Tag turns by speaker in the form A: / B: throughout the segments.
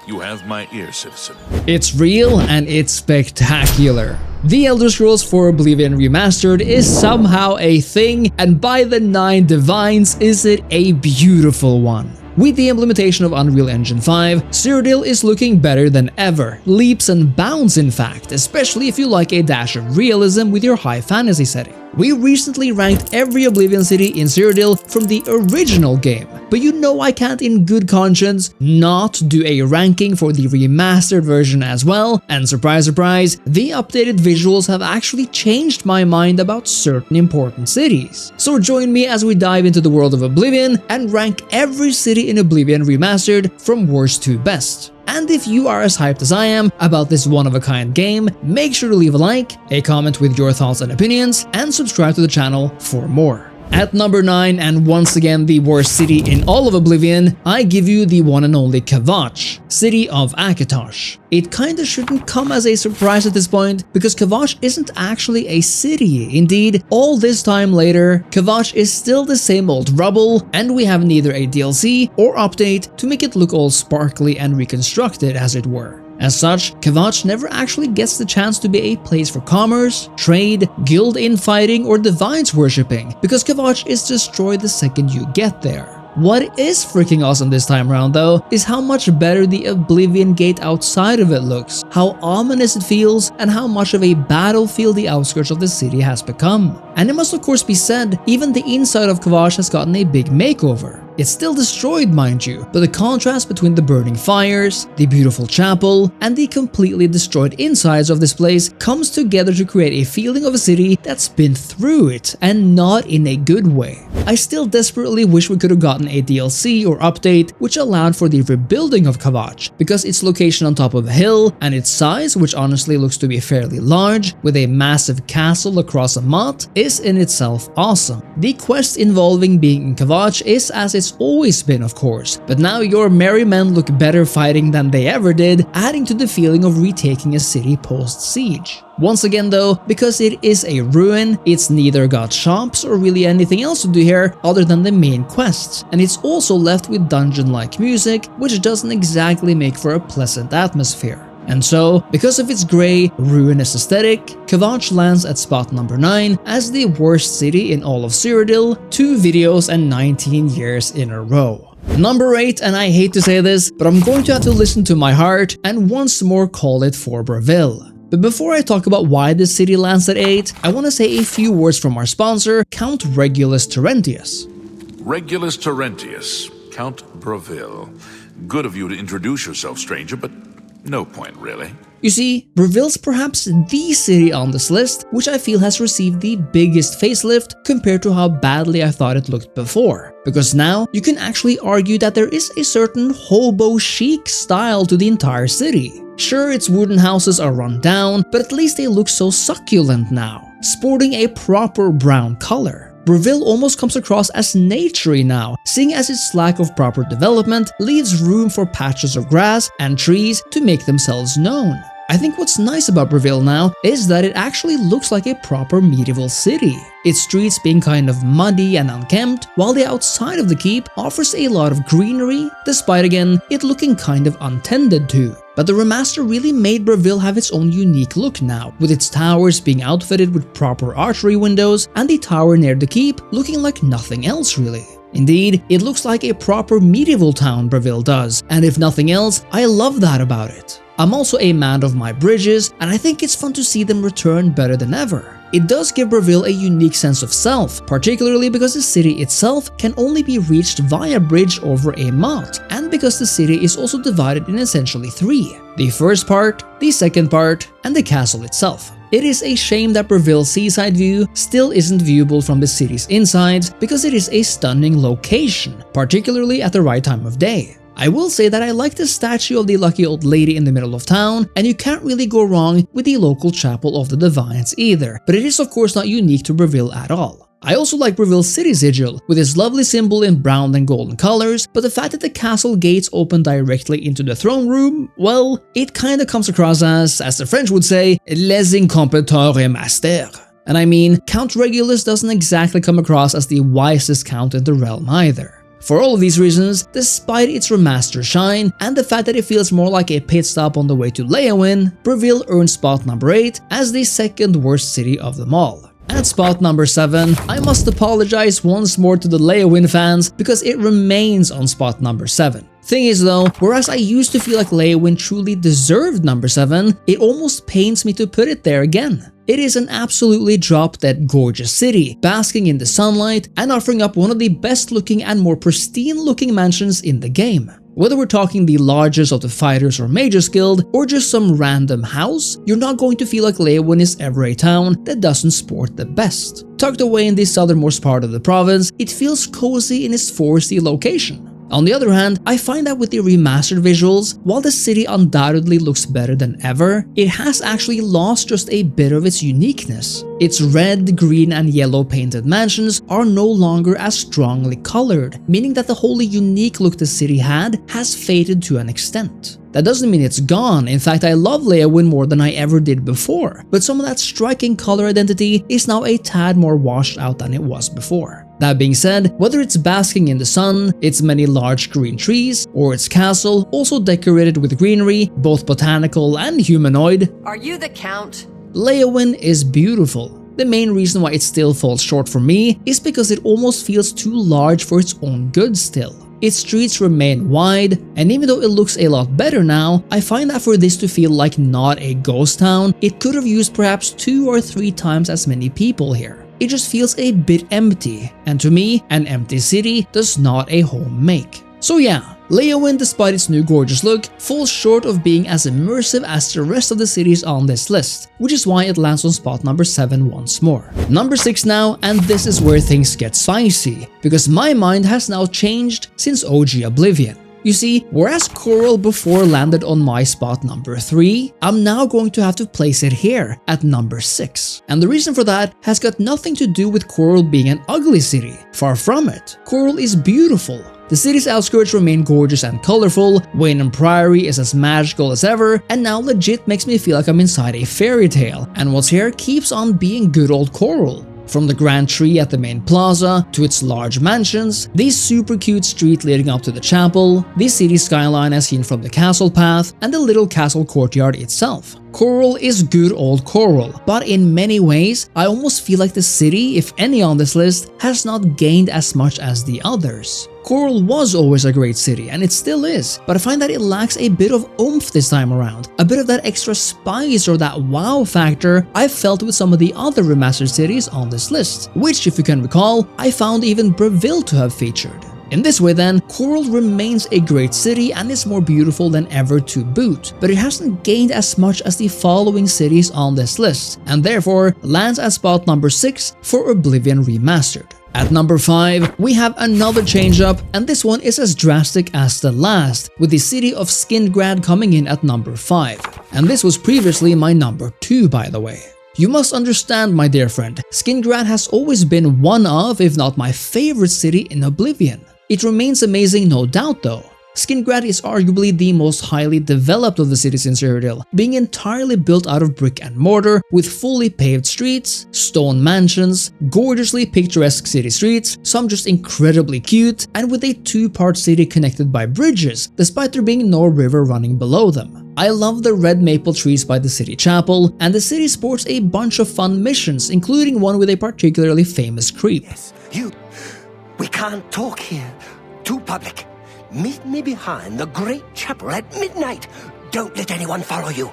A: You have my ear, citizen.
B: It's real and it's spectacular. The Elder Scrolls 4 Oblivion Remastered is somehow a thing, and by the 9 divines is it a beautiful one. With the implementation of Unreal Engine 5, Cyrodiil is looking better than ever, leaps and bounds in fact, especially if you like a dash of realism with your high fantasy setting. We recently ranked every Oblivion city in Cyrodiil from the original game, but you know I can't in good conscience not do a ranking for the remastered version as well, and surprise surprise, the updated visuals have actually changed my mind about certain important cities. So join me as we dive into the world of Oblivion and rank every city in Oblivion Remastered from worst to best. And if you are as hyped as I am about this one-of-a-kind game, make sure to leave a like, a comment with your thoughts and opinions, and subscribe to the channel for more. At number 9, and once again the worst city in all of Oblivion, I give you the one and only Kavage, city of Akatosh. It kinda shouldn't come as a surprise at this point, because Kavage isn't actually a city. Indeed, all this time later, Kavage is still the same old rubble, and we have neither a DLC or update to make it look all sparkly and reconstructed, as it were. As such, Kavage never actually gets the chance to be a place for commerce, trade, guild infighting, or divines worshipping, because Kavage is destroyed the second you get there. What is freaking awesome this time around though, is how much better the Oblivion Gate outside of it looks, how ominous it feels, and how much of a battlefield the outskirts of the city has become. And it must of course be said, even the inside of Kavage has gotten a big makeover. It's still destroyed, mind you, but the contrast between the burning fires, the beautiful chapel, and the completely destroyed insides of this place comes together to create a feeling of a city that's been through it, and not in a good way. I still desperately wish we could have gotten a DLC or update which allowed for the rebuilding of Kavage, because its location on top of a hill and its size, which honestly looks to be fairly large, with a massive castle across a moat, is in itself awesome. The quest involving being in Kavage is as it's always been, of course, but now your merry men look better fighting than they ever did, adding to the feeling of retaking a city post-siege. Once again though, because it is a ruin, it's neither got shops or really anything else to do here other than the main quests, and it's also left with dungeon-like music, which doesn't exactly make for a pleasant atmosphere. And so, because of its grey, ruinous aesthetic, Kavage lands at spot number 9 as the worst city in all of Cyrodiil, 2 videos and 19 years in a row. Number 8, and I hate to say this, but I'm going to have to listen to my heart and once more call it for Braville. But before I talk about why this city lands at 8, I want to say a few words from our sponsor, Count Regulus Terentius.
A: Regulus Terentius, Count Braville. Good of you to introduce yourself, stranger, but no point really.
B: You see, Braville's perhaps the city on this list, which I feel has received the biggest facelift compared to how badly I thought it looked before. Because now, you can actually argue that there is a certain hobo chic style to the entire city. Sure, its wooden houses are run down, but at least they look so succulent now, sporting a proper brown color. Braville almost comes across as naturey now, seeing as its lack of proper development leaves room for patches of grass and trees to make themselves known. I think what's nice about Braville now is that it actually looks like a proper medieval city, its streets being kind of muddy and unkempt, while the outside of the keep offers a lot of greenery, despite again it looking kind of untended to. But the remaster really made Braville have its own unique look now, with its towers being outfitted with proper archery windows and the tower near the keep looking like nothing else really. Indeed, it looks like a proper medieval town, Braville does, and if nothing else, I love that about it. I'm also a man of my bridges, and I think it's fun to see them return better than ever. It does give Braville a unique sense of self, particularly because the city itself can only be reached via bridge over a moat, and because the city is also divided in essentially 3. The first part, the second part, and the castle itself. It is a shame that Braville's seaside view still isn't viewable from the city's insides, because it is a stunning location, particularly at the right time of day. I will say that I like the statue of the lucky old lady in the middle of town, and you can't really go wrong with the local chapel of the Divines either, but it is of course not unique to Braville at all. I also like Braville's city sigil, with its lovely symbol in brown and golden colors, but the fact that the castle gates open directly into the throne room, well, it kinda comes across as the French would say, les incompetents remasters. And I mean, Count Regulus doesn't exactly come across as the wisest count in the realm either. For all of these reasons, despite its remastered shine and the fact that it feels more like a pit stop on the way to Leoin, Braville earned spot number 8 as the second worst city of them all. At spot number 7, I must apologize once more to the Leoin fans because it remains on spot number 7. Thing is though, whereas I used to feel like Leoin truly deserved number 7, it almost pains me to put it there again. It is an absolutely drop-dead gorgeous city, basking in the sunlight and offering up one of the best looking and more pristine looking mansions in the game. Whether we're talking the largest of the Fighters or Mages Guild, or just some random house, you're not going to feel like Leoin is ever a town that doesn't sport the best. Tucked away in the southernmost part of the province, it feels cozy in its foresty location. On the other hand, I find that with the remastered visuals, while the city undoubtedly looks better than ever, it has actually lost just a bit of its uniqueness. Its red, green, and yellow painted mansions are no longer as strongly colored, meaning that the wholly unique look the city had has faded to an extent. That doesn't mean it's gone. In fact, I love Leoin more than I ever did before, but some of that striking color identity is now a tad more washed out than it was before. That being said, whether it's basking in the sun, its many large green trees, or its castle, also decorated with greenery, both botanical and humanoid,
C: Are you the Count?
B: Leoin is beautiful. The main reason why it still falls short for me is because it almost feels too large for its own good still. Its streets remain wide, and even though it looks a lot better now, I find that for this to feel like not a ghost town, it could have used perhaps 2 or 3 times as many people here. It just feels a bit empty, and to me, an empty city does not a home make. So yeah, Leoin, despite its new gorgeous look, falls short of being as immersive as the rest of the cities on this list, which is why it lands on spot number 7 once more. Number 6 now, and this is where things get spicy, because my mind has now changed since OG Oblivion. You see, whereas Coral before landed on my spot number 3, I'm now going to have to place it here at number 6. And the reason for that has got nothing to do with Coral being an ugly city. Far from it. Coral is beautiful. The city's outskirts remain gorgeous and colorful, Wayne Priory is as magical as ever, and now legit makes me feel like I'm inside a fairy tale, and what's here keeps on being good old Coral. From the grand tree at the main plaza, to its large mansions, the super cute street leading up to the chapel, the city skyline as seen from the castle path, and the little castle courtyard itself. Coral is good old Coral, but in many ways, I almost feel like the city, if any on this list, has not gained as much as the others. Coral was always a great city, and it still is, but I find that it lacks a bit of oomph this time around, a bit of that extra spice or that wow factor I felt with some of the other remastered cities on this list, which, if you can recall, I found even Braville to have featured. In this way then, Coral remains a great city and is more beautiful than ever to boot, but it hasn't gained as much as the following cities on this list, and therefore lands at spot number 6 for Oblivion Remastered. At number 5, we have another change up, and this one is as drastic as the last, with the city of Skinr coming in at number 5. And this was previously my number 2, by the way. You must understand, my dear friend, Skinr has always been one of, if not my favorite city in Oblivion. It remains amazing, no doubt though. Skinr is arguably the most highly developed of the cities in Cyrodiil, being entirely built out of brick and mortar with fully paved streets, stone mansions, gorgeously picturesque city streets, some just incredibly cute, and with a 2-part city connected by bridges, despite there being no river running below them. I love the red maple trees by the city chapel, and the city sports a bunch of fun missions, including one with a particularly famous creep.
D: Yes, we can't talk here. Too public. Meet me behind the great chapel at midnight. Don't let anyone follow you.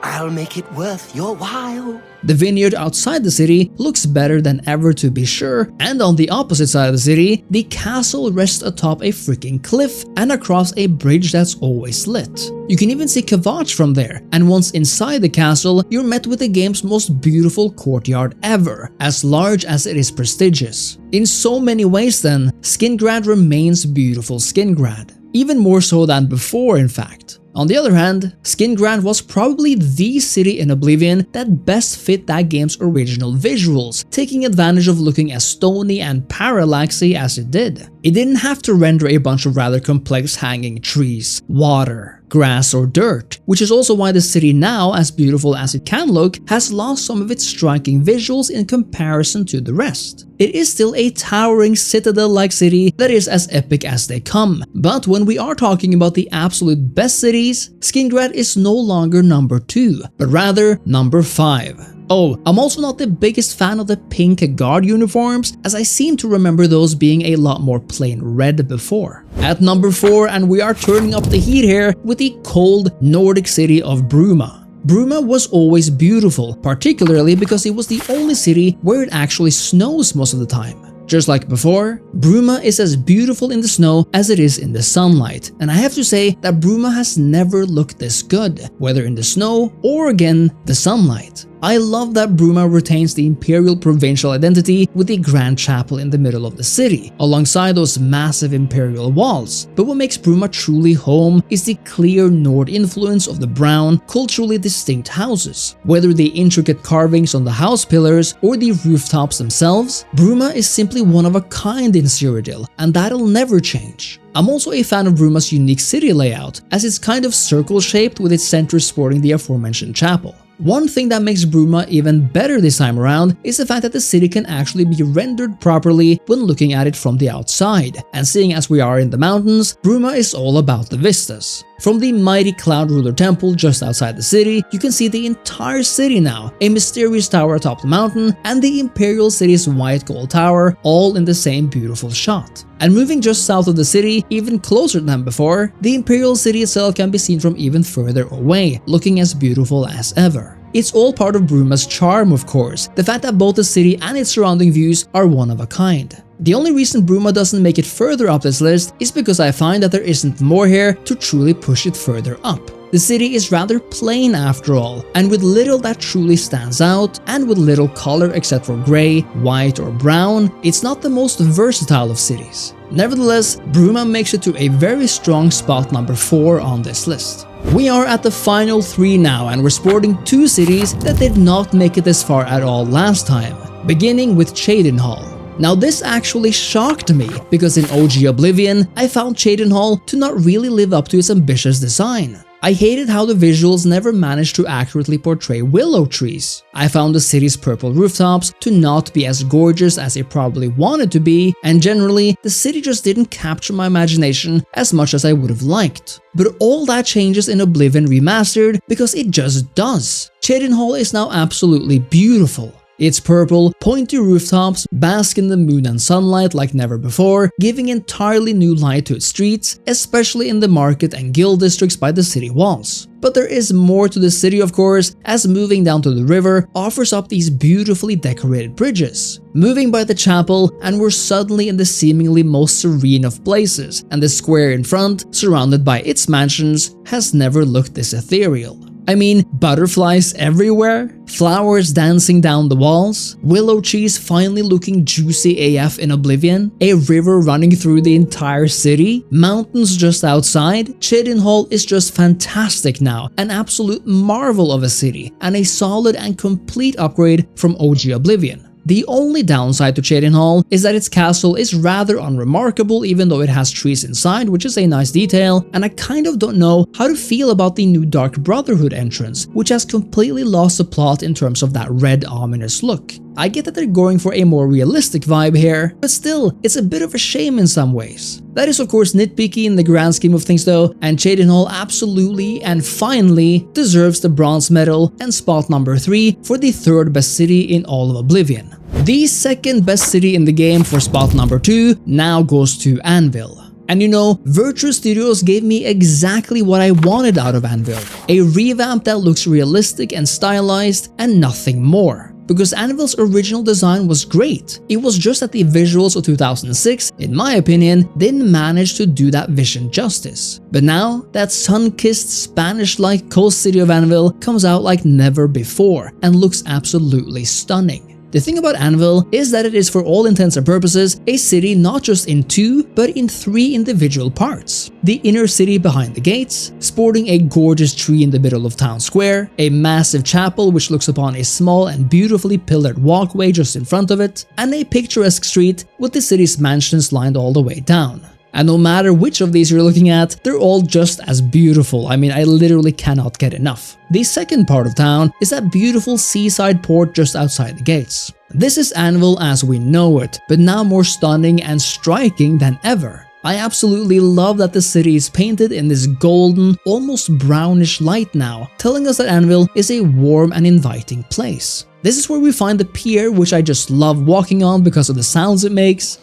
D: I'll make it worth your while.
B: The vineyard outside the city looks better than ever to be sure, and on the opposite side of the city, the castle rests atop a freaking cliff and across a bridge that's always lit. You can even see Kavage from there, and once inside the castle, you're met with the game's most beautiful courtyard ever, as large as it is prestigious. In so many ways then, Skinr remains beautiful Skinr, even more so than before in fact. On the other hand, Skinr was probably the city in Oblivion that best fit that game's original visuals, taking advantage of looking as stony and parallaxy as it did. It didn't have to render a bunch of rather complex hanging trees, water, grass or dirt, which is also why the city now, as beautiful as it can look, has lost some of its striking visuals in comparison to the rest. It is still a towering citadel-like city that is as epic as they come, but when we are talking about the absolute best cities, Skinr is no longer number 2, but rather number 5. Oh, I'm also not the biggest fan of the pink guard uniforms, as I seem to remember those being a lot more plain red before. At number 4, and we are turning up the heat here with the cold Nordic city of Bruma. Bruma was always beautiful, particularly because it was the only city where it actually snows most of the time. Just like before, Bruma is as beautiful in the snow as it is in the sunlight, and I have to say that Bruma has never looked this good, whether in the snow or again, the sunlight. I love that Bruma retains the imperial provincial identity with the grand chapel in the middle of the city, alongside those massive imperial walls. But what makes Bruma truly home is the clear Nord influence of the brown, culturally distinct houses. Whether the intricate carvings on the house pillars or the rooftops themselves, Bruma is simply one of a kind in Cyrodiil, and that'll never change. I'm also a fan of Bruma's unique city layout, as it's kind of circle-shaped with its center sporting the aforementioned chapel. One thing that makes Bruma even better this time around is the fact that the city can actually be rendered properly when looking at it from the outside, and seeing as we are in the mountains, Bruma is all about the vistas. From the mighty Cloud Ruler Temple just outside the city, you can see the entire city now, a mysterious tower atop the mountain, and the Imperial City's white gold tower, all in the same beautiful shot. And moving just south of the city, even closer than before, the Imperial City itself can be seen from even further away, looking as beautiful as ever. It's all part of Bruma's charm, of course, the fact that both the city and its surrounding views are one of a kind. The only reason Bruma doesn't make it further up this list is because I find that there isn't more here to truly push it further up. The city is rather plain after all, and with little that truly stands out, and with little color except for grey, white or brown, it's not the most versatile of cities. Nevertheless, Bruma makes it to a very strong spot number 4 on this list. We are at the final 3 now, and we're sporting 2 cities that did not make it this far at all last time, beginning with Chadenhal. Now this actually shocked me, because in OG Oblivion, I found Chadenhal to not really live up to its ambitious design. I hated how the visuals never managed to accurately portray willow trees. I found the city's purple rooftops to not be as gorgeous as they probably wanted to be, and generally, the city just didn't capture my imagination as much as I would have liked. But all that changes in Oblivion Remastered, because it just does. Chadenhal is now absolutely beautiful. Its purple, pointy rooftops bask in the moon and sunlight like never before, giving entirely new light to its streets, especially in the market and guild districts by the city walls. But there is more to the city, of course, as moving down to the river offers up these beautifully decorated bridges. Moving by the chapel, and we're suddenly in the seemingly most serene of places, and the square in front, surrounded by its mansions, has never looked this ethereal. I mean, butterflies everywhere, flowers dancing down the walls, willow trees finally looking juicy AF in Oblivion, a river running through the entire city, mountains just outside. Chadenhal is just fantastic now, an absolute marvel of a city, and a solid and complete upgrade from OG Oblivion. The only downside to Chadenhal is that its castle is rather unremarkable, even though it has trees inside, which is a nice detail, and I kind of don't know how to feel about the new Dark Brotherhood entrance, which has completely lost the plot in terms of that red ominous look. I get that they're going for a more realistic vibe here, but still, it's a bit of a shame in some ways. That is of course nitpicky in the grand scheme of things though, and Chadenhal absolutely and finally deserves the bronze medal and spot number 3 for the 3rd best city in all of Oblivion. The 2nd best city in the game for spot number 2 now goes to Anvil. And you know, Virtue Studios gave me exactly what I wanted out of Anvil, a revamp that looks realistic and stylized and nothing more. Because Anvil's original design was great, it was just that the visuals of 2006, in my opinion, didn't manage to do that vision justice. But now, that sun-kissed Spanish-like coast city of Anvil comes out like never before and looks absolutely stunning. The thing about Anvil is that it is for all intents and purposes a city not just in 2 but in 3 individual parts. The inner city behind the gates, sporting a gorgeous tree in the middle of town square, a massive chapel which looks upon a small and beautifully pillared walkway just in front of it, and a picturesque street with the city's mansions lined all the way down. And no matter which of these you're looking at, they're all just as beautiful. I mean, I literally cannot get enough. The second part of town is that beautiful seaside port just outside the gates. This is Anvil as we know it, but now more stunning and striking than ever. I absolutely love that the city is painted in this golden, almost brownish light now, telling us that Anvil is a warm and inviting place. This is where we find the pier, which I just love walking on because of the sounds it makes.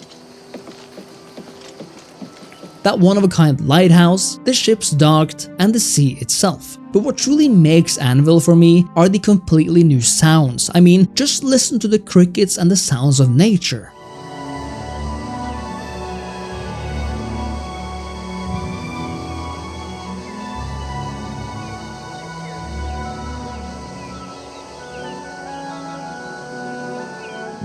B: That one-of-a-kind lighthouse, the ships docked, and the sea itself. But what truly makes Anvil for me are the completely new sounds. I mean, just listen to the crickets and the sounds of nature.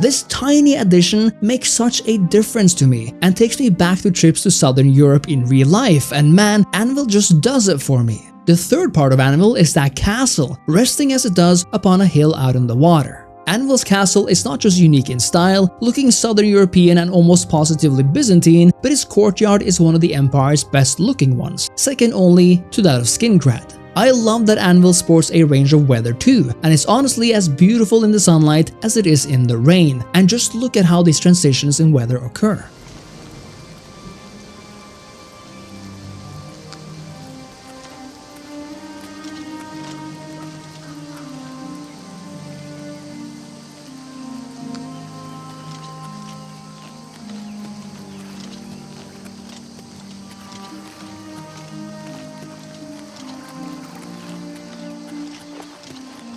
B: This tiny addition makes such a difference to me and takes me back to trips to Southern Europe in real life, and man, Anvil just does it for me. The third part of Anvil is that castle, resting as it does upon a hill out in the water. Anvil's castle is not just unique in style, looking Southern European and almost positively Byzantine, but its courtyard is one of the Empire's best looking ones, second only to that of Skinr. I love that Anvil sports a range of weather too, and it's honestly as beautiful in the sunlight as it is in the rain, and just look at how these transitions in weather occur.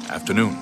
A: Afternoon.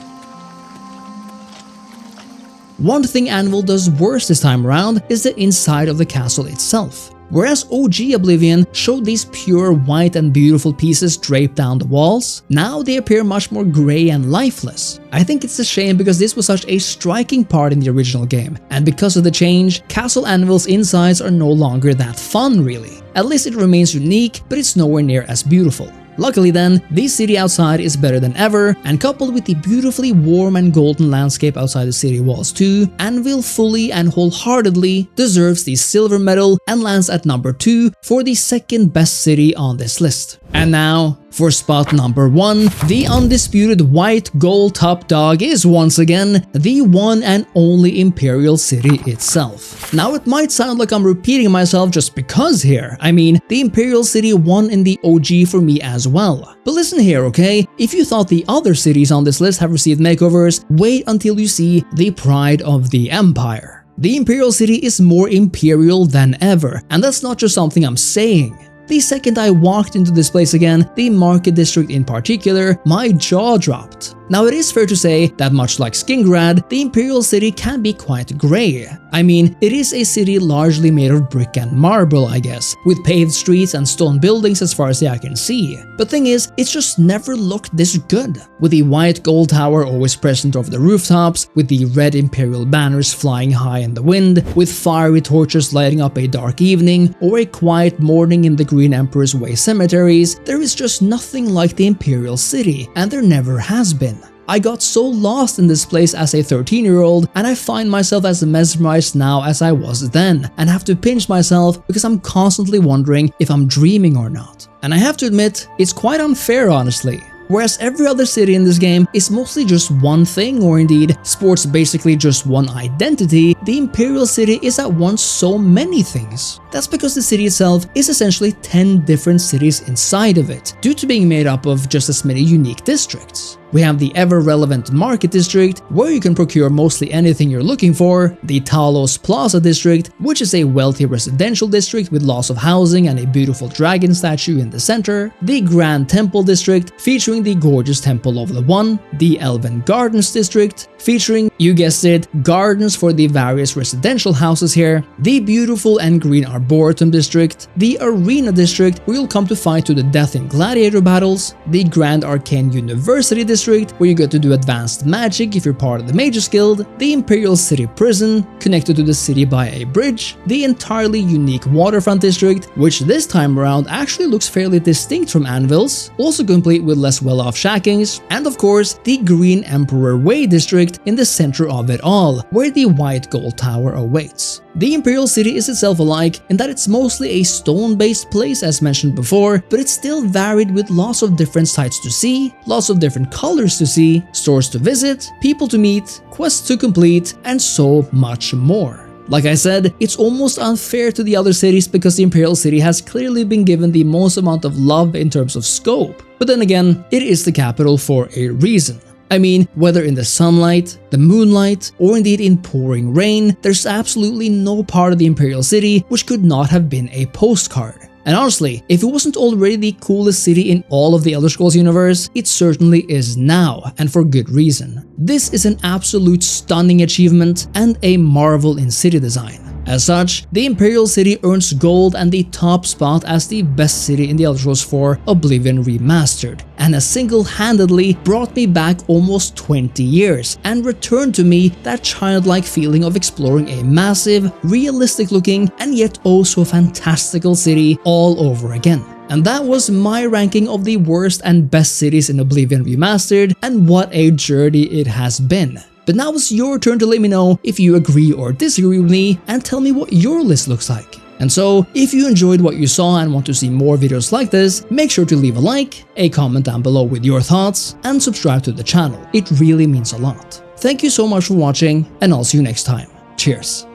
B: One thing Anvil does worse this time around is the inside of the castle itself. Whereas OG Oblivion showed these pure white and beautiful pieces draped down the walls, now they appear much more grey and lifeless. I think it's a shame because this was such a striking part in the original game, and because of the change, Castle Anvil's insides are no longer that fun really. At least it remains unique, but it's nowhere near as beautiful. Luckily then, the city outside is better than ever, and coupled with the beautifully warm and golden landscape outside the city walls too, Anvil fully and wholeheartedly deserves the silver medal and lands at number 2 for the second best city on this list. And now, for spot number 1, the undisputed white gold top dog is once again the one and only Imperial City itself. Now it might sound like I'm repeating myself just because here, I mean, the Imperial City won in the OG for me as well. But listen here, okay? If you thought the other cities on this list have received makeovers, wait until you see the pride of the Empire. The Imperial City is more imperial than ever, and that's not just something I'm saying. The second I walked into this place again, the market district in particular, my jaw dropped. Now it is fair to say that much like Skinr, the Imperial City can be quite grey. I mean, it is a city largely made of brick and marble, I guess, with paved streets and stone buildings as far as the eye can see. But thing is, it's just never looked this good. With the white gold tower always present over the rooftops, with the red Imperial banners flying high in the wind, with fiery torches lighting up a dark evening, or a quiet morning in the Green Emperor's Way cemeteries, there is just nothing like the Imperial City, and there never has been. I got so lost in this place as a 13-year-old, and I find myself as mesmerized now as I was then, and have to pinch myself because I'm constantly wondering if I'm dreaming or not. And I have to admit, it's quite unfair honestly. Whereas every other city in this game is mostly just one thing, or indeed sports basically just one identity, the Imperial City is at once so many things. That's because the city itself is essentially 10 different cities inside of it, due to being made up of just as many unique districts. We have the ever-relevant Market District, where you can procure mostly anything you're looking for, the Talos Plaza District, which is a wealthy residential district with lots of housing and a beautiful dragon statue in the center, the Grand Temple District, featuring the gorgeous Temple of the One, the Elven Gardens District, featuring, you guessed it, gardens for the various residential houses here, the beautiful and green Arboretum District, the Arena District, where you'll come to fight to the death in gladiator battles, the Grand Arcane University District, where you get to do advanced magic if you're part of the Mages Guild, the Imperial City Prison, connected to the city by a bridge, the entirely unique Waterfront District, which this time around actually looks fairly distinct from Anvil's, also complete with less well-off shackings, and of course, the Green Emperor Way District in the center of it all, where the white gold tower awaits. The Imperial City is itself alike in in that it's mostly a stone-based place as mentioned before, but it's still varied with lots of different sights to see, lots of different colors to see, stores to visit, people to meet, quests to complete, and so much more. Like I said, it's almost unfair to the other cities because the Imperial City has clearly been given the most amount of love in terms of scope, but then again, it is the capital for a reason. I mean, whether in the sunlight, the moonlight, or indeed in pouring rain, there's absolutely no part of the Imperial City which could not have been a postcard. And honestly, if it wasn't already the coolest city in all of the Elder Scrolls universe, it certainly is now, and for good reason. This is an absolute stunning achievement and a marvel in city design. As such, the Imperial City earns gold and the top spot as the best city in the Elder Scrolls 4 Oblivion Remastered, and has single-handedly brought me back almost 20 years and returned to me that childlike feeling of exploring a massive, realistic-looking and yet oh so fantastical city all over again. And that was my ranking of the worst and best cities in Oblivion Remastered, and what a journey it has been. But now it's your turn to let me know if you agree or disagree with me and tell me what your list looks like. And so, if you enjoyed what you saw and want to see more videos like this, make sure to leave a like, a comment down below with your thoughts, and subscribe to the channel. It really means a lot. Thank you so much for watching, and I'll see you next time. Cheers!